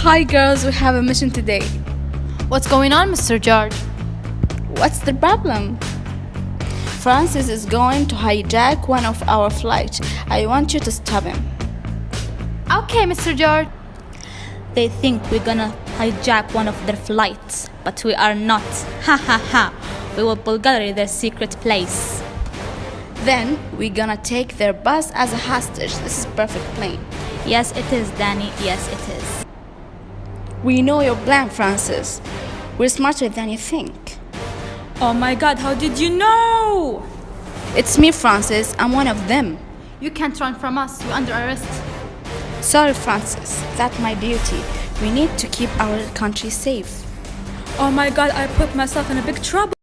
Hi girls, we have a mission today. What's going on, Mr. George? What's the problem? Francis is going to hijack one of our flights. I want you to stop him. Okay, Mr. George. They think we're gonna hijack one of their flights, but we are not. Ha ha ha. We will Bulgaria their secret place. Then we're gonna take their bus as a hostage. This is perfect plan. Yes, it is, Danny. Yes, it is. We know your plan, Francis. We're smarter than you think. Oh my God, how did you know? It's me, Francis. I'm one of them. You can't run from us. You're under arrest. Sorry, Francis. That's my duty. We need to keep our country safe. Oh my God, I put myself in a big trouble.